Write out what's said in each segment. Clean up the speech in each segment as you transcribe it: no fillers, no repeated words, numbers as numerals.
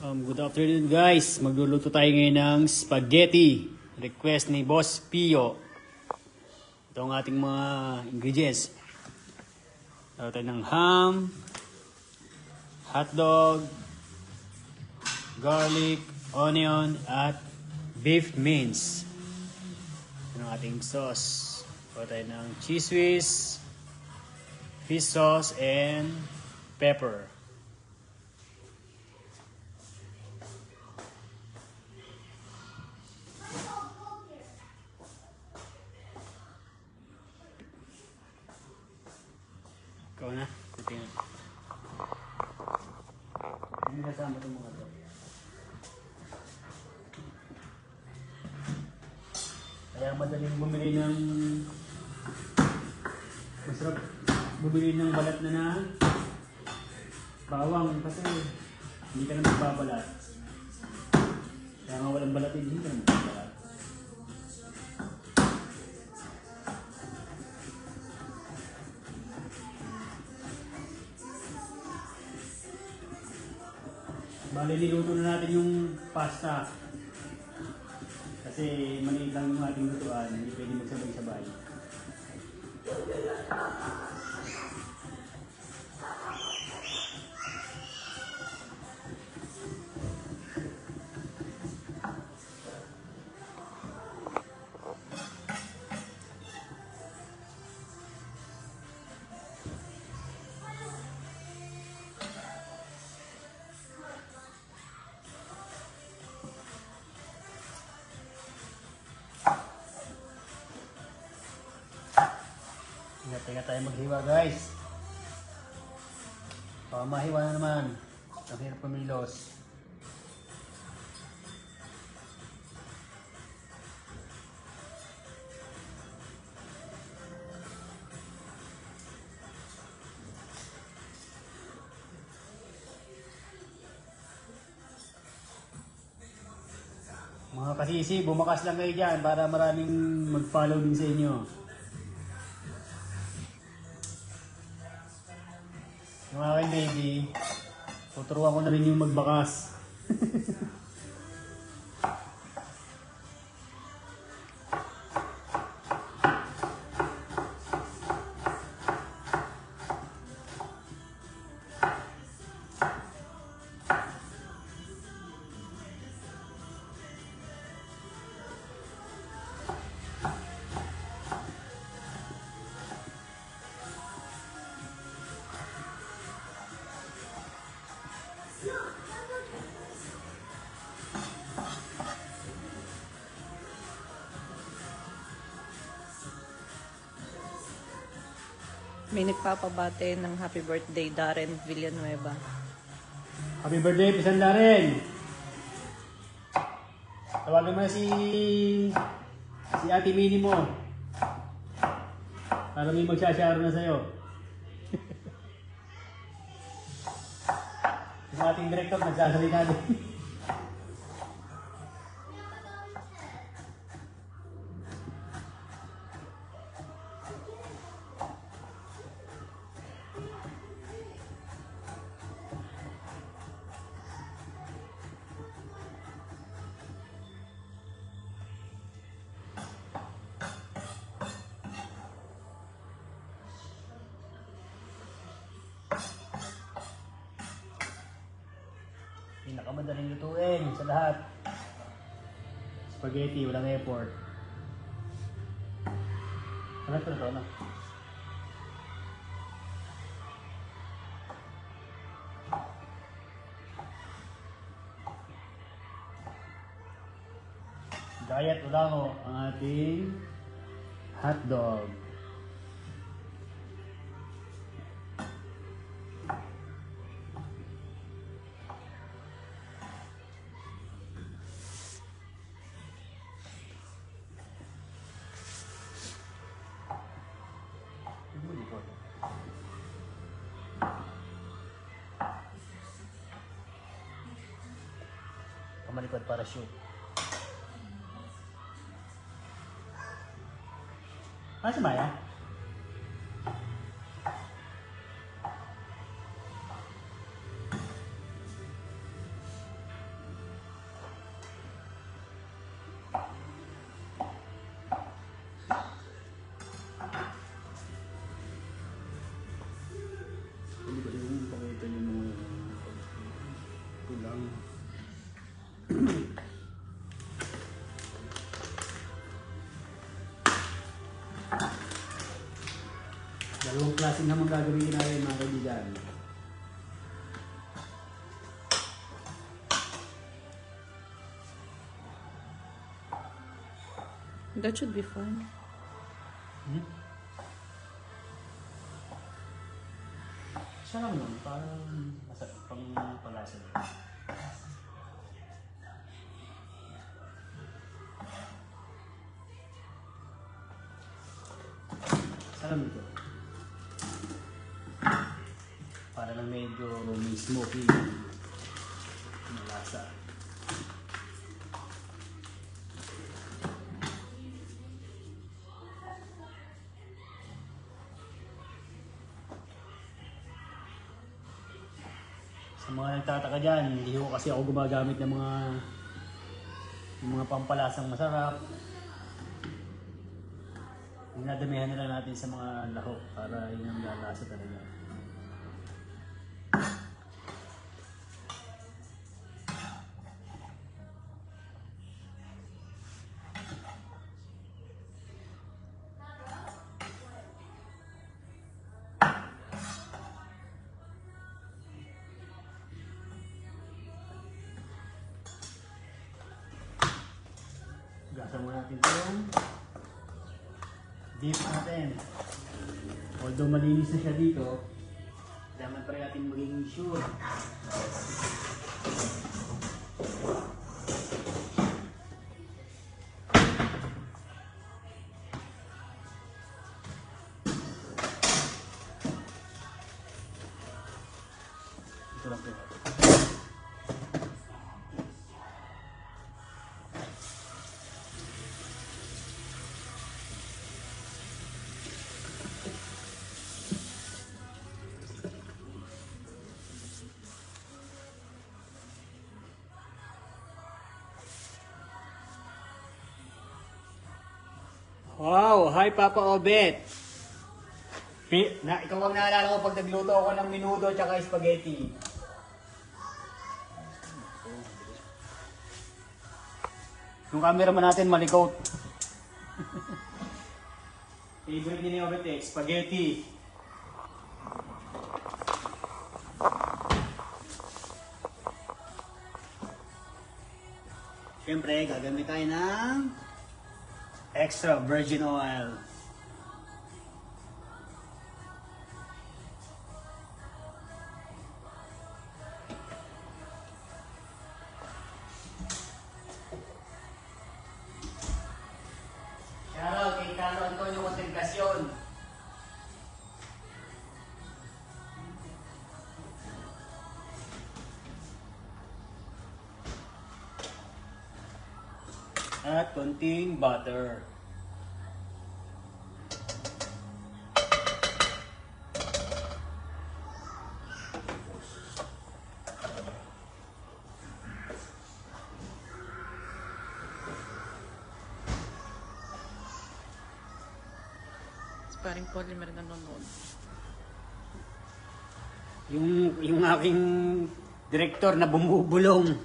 Good afternoon guys. Magluluto tayo ngayon ng spaghetti. Request ni Boss Pio. Ito ang ating mga ingredients. Ito tayo ng ham, hotdog, garlic, onion, at beef mince. Ito ang ating sauce. Ito tayo ng cheese whiz, fish sauce, and pepper. Ikaw na, titingnan. Hindi kasama itong mga ito. Kaya madaling bumili ng... Masarap bumili ng balat na bawang kasi hindi ka na magbabalat. Kaya nga walang balat, hindi ka na magbabalat. Bale, niluto na natin yung pasta. Kasi maliit lang yung ating lutuan, hindi pwede magsabay-sabay. Ingat tayo maghiwa guys. Baka mahiwa na naman. Ang hirap pumilos. Mga kasisi, bumakas lang kayo dyan para maraming mag-follow din sa inyo. Yung aking baby, tuturuan ko na rin yung magbakas. May nagpapabate ng happy birthday, Darren Villanueva. Happy birthday, Pisan Darren! Tawagan mo na si Ate Minnie mo. Para may magsasyaro na sa'yo. Yung ating director, nagsasalita din. Pinakamadaling lutuin sa lahat. Spaghetti, walang effort. Ano ito? Ano? Diet ulango ang ating hotdog. Kamalikod para shoot. Si Maya? klaseng hamang gagawin natin mga kaibigan. That should be fine. Siya lang naman, parang pang palasa lang. Sarap ito. Para lang medyo may smoky na lasa. Sa mga nagtataka dyan, hindi ko kasi ako gumagamit ng mga pampalasang masarap. Dinadamihan na lang natin sa mga lahok para yun ang lalasa talaga. Gasa mo natin itong beef natin. Although malinis na siya dito, dapat pa rin natin maging sure. Ito lang po. Wow! Hi Papa Obet! Ikaw ang naalala ko pag nagluto ako ng menudo at spaghetti. Yung cameraman natin malikot. Favorite ni Obet eh, spaghetti. Siyempre, gagamit tayo ng extra virgin oil. Shoutout kay Carlo Antonio Contemplacion. At konting butter. Parang polymer nanonood. Yung aking direktor na bumubulong.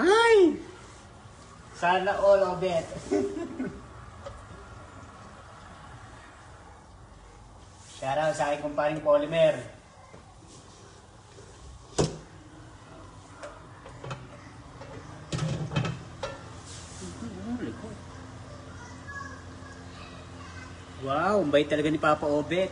Ay! Sana all of it. Shoutout sa aking kumparing polymer. Wow, ang bait talaga ni Papa Obet.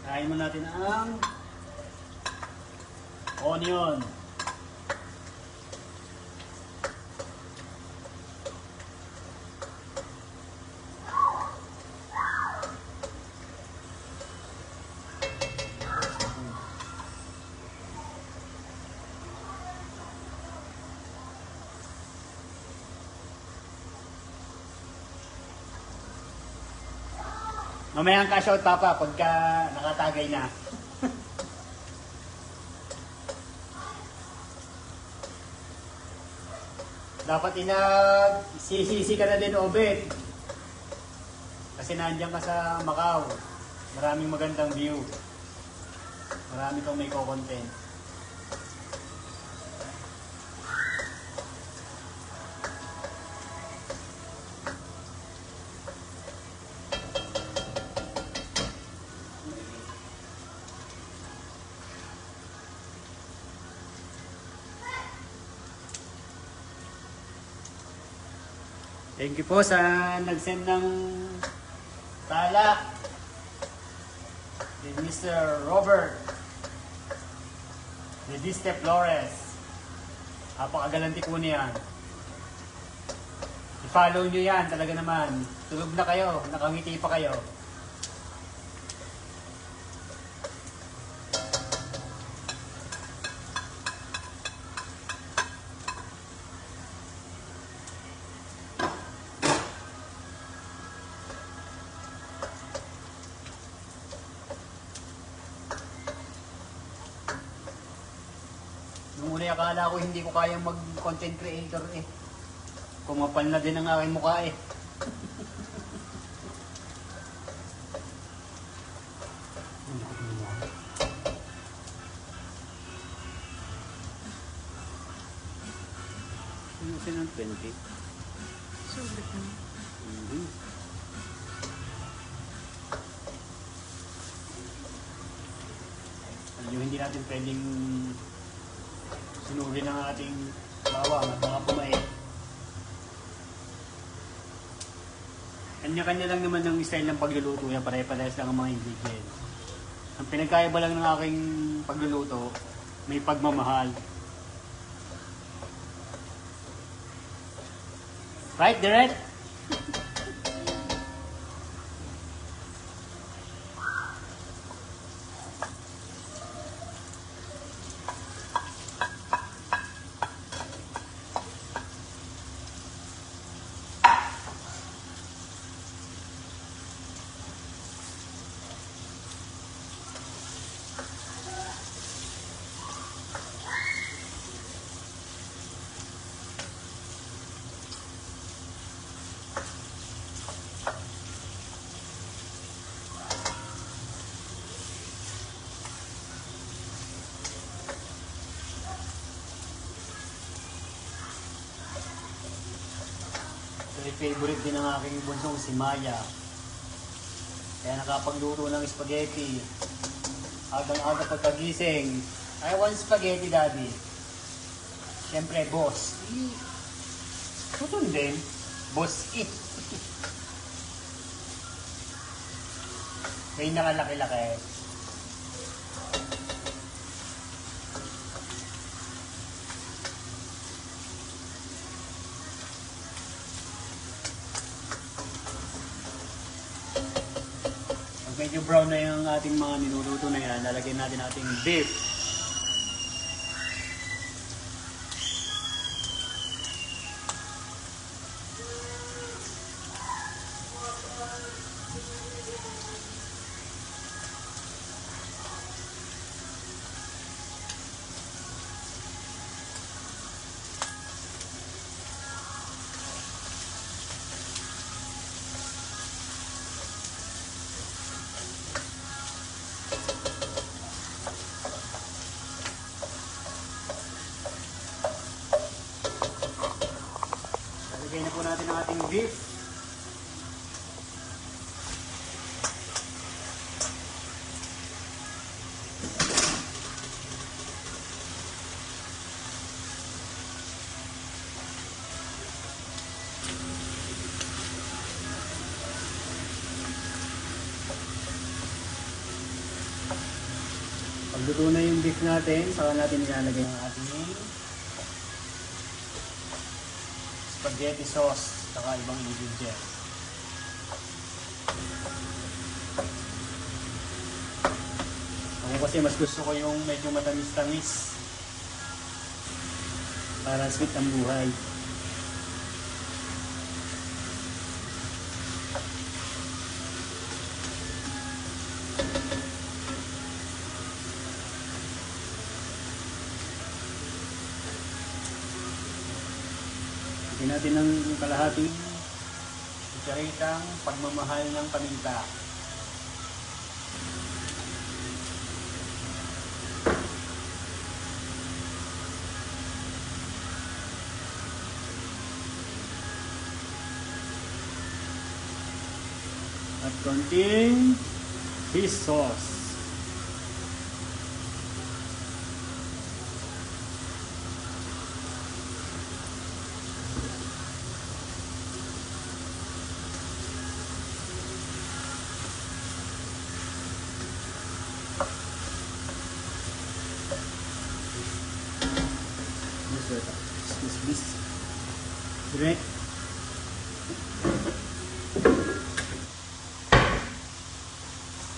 Kain mo natin ang onion. Mamaya ang cash out papa pagka nakatagay na. Dapat sisisi ka na din, Obet. Kasi nandiyan ka sa Macau. Maraming magandang view. Marami kang may content. Thank you po sa nag-send ng tala. With Mr. Robert Dediste Flores. Napakagalanti po niyan. I-follow nyo yan, talaga naman. Tulog na kayo, nakangiti pa kayo. Nung una akala ko hindi ko kayang mag-content creator eh. Kumapal na din ang aking mukha eh. Ano siya ng 20? Sobra ka. Hindi natin pwedeng sunugin ang ating bawang at mga pumait. Kanya-kanya lang naman ng style ng pagluluto yan, pare-parehas lang ang mga ingredients. Ang pinagkaiba lang ng aking pagluluto, may pagmamahal. Right, Direct? Favorite din ng aking bunsong si Maya. Kaya nakapagluto ng spaghetti. Agang-aga pagkagising. I want spaghetti, Daddy. Siyempre, boss. Tutun din. Boss it. May nakalaki-laki. Medyo brown na yung ating mga niluluto na yan, lalagyan natin ating beef. Lagay na po natin ang ating beef. Pagluto na yung beef natin, saka natin ilalagay ang ating spaghetti sauce saka ibang ingredients. Ako kasi mas gusto ko yung medyo matamis-tamis para sweet ang buhay. Lagyan natin ng kalahating kutsaritang pagmamahal ng paminta. At konting fish sauce. This direct.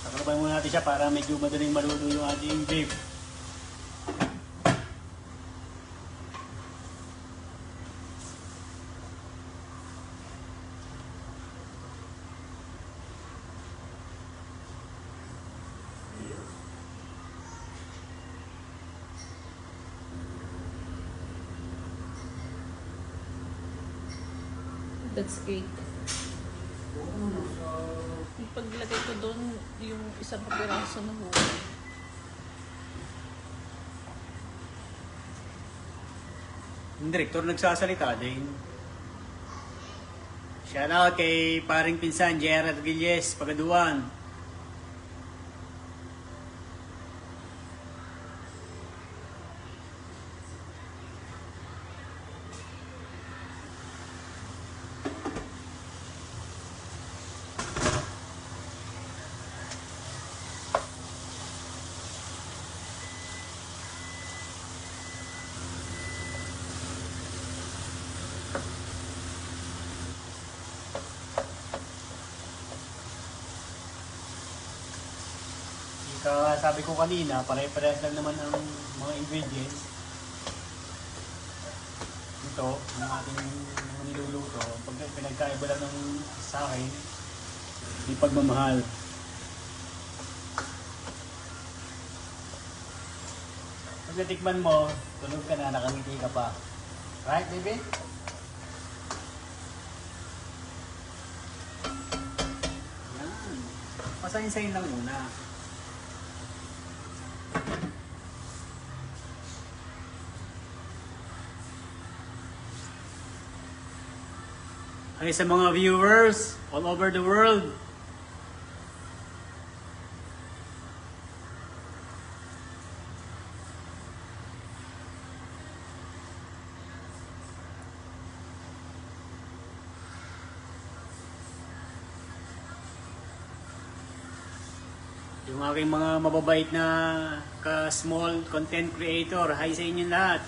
Takalaban muna natin siya para medyo madaling maluto yung ating beef. That's 8. Yung paglagay ko doon, yung isang kapiraso na huli. Yung direktor nagsasalita din. Shout out kay paring pinsan Gerard Gilles, Pagaduan. Sabi ko kanina, pare-parehas lang naman ang mga ingredients. Ito, ang ating niluluto. Pag pinagkaiba lang ng sa akin, yung pagmamahal. Pag natikman mo, tulog ka na, nakangiti ka pa. Right, baby? Yan. Pasayin-sayin lang muna. Ay sa mga viewers all over the world. Yung aking mga mababait na ka-small content creator, hi sa inyo lahat.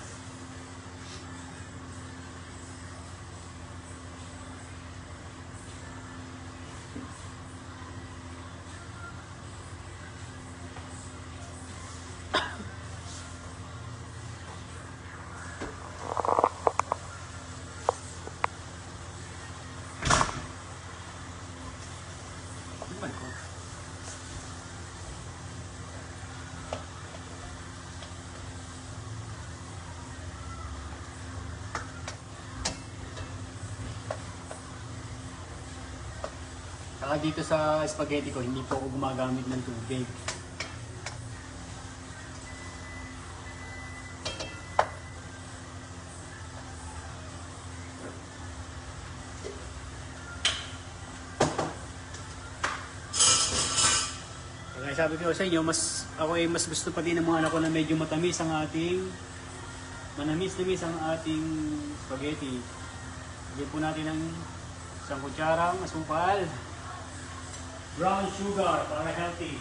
Saka dito sa spaghetti ko, hindi po ako gumagamit ng tubig. Kaya sabi ko sa inyo, ako ay mas gusto pa din ng mga anak ko na medyo manamis ang ating spaghetti. Lagyan po natin ng isang kutsarang asukal. Brown sugar para healthy.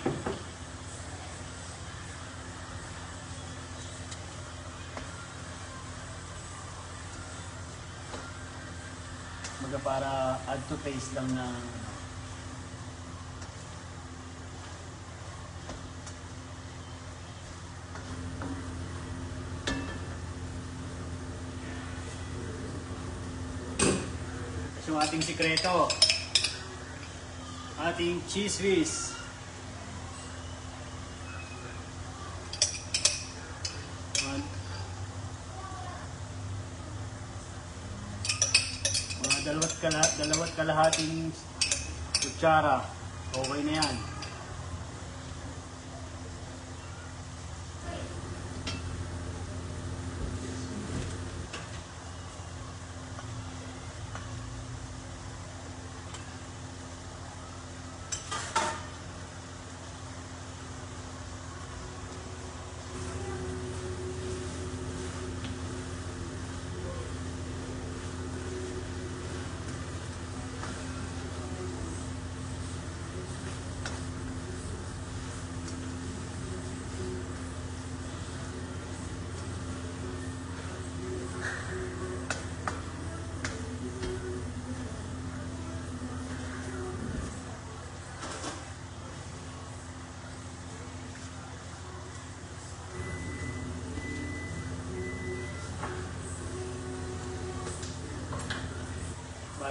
Para add to taste lang na yung ating sikreto. Ating cheese whiz. Mga dalawat kalahating kutsara. Okay na yan.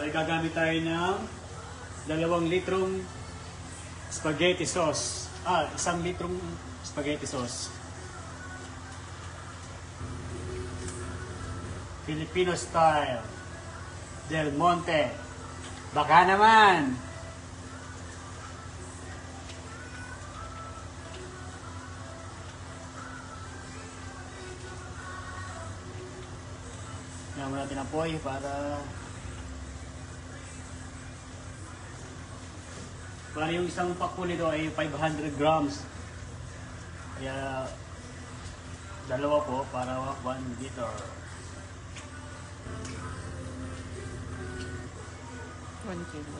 Ay gagamit tayo ng 2 litrong spaghetti sauce. 1 litrong spaghetti sauce. Filipino style. Del Monte. Baka naman. Kailangan natin apoy para yung isang pack nito ay 500 grams. Kaya 2 po para 1 liter. 1 kilo.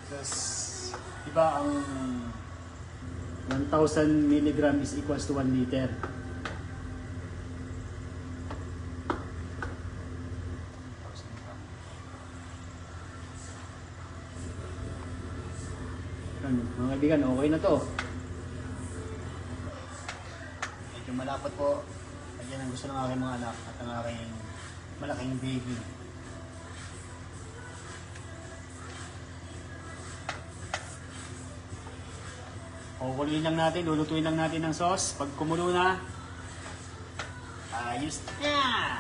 Tapos, diba ang 1,000 milligram is equals to 1 liter. Mga kaibigan, okay na to. Medyo malapot po. Yan ang gusto ng aking mga anak at ang aking malaking baby. Kukuloyin lang natin, lulutuin lang natin ng sauce. Pag kumulo na, ayos na!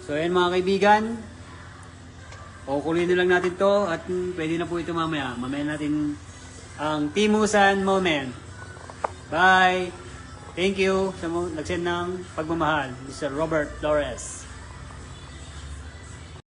So ayan mga kaibigan, kukuloyin na lang natin to at pwede na po ito mamaya. Mamaya natin ang Timusan moment. Bye! Thank you sa nagsend ng pagmamahal, Mr. Robert Flores.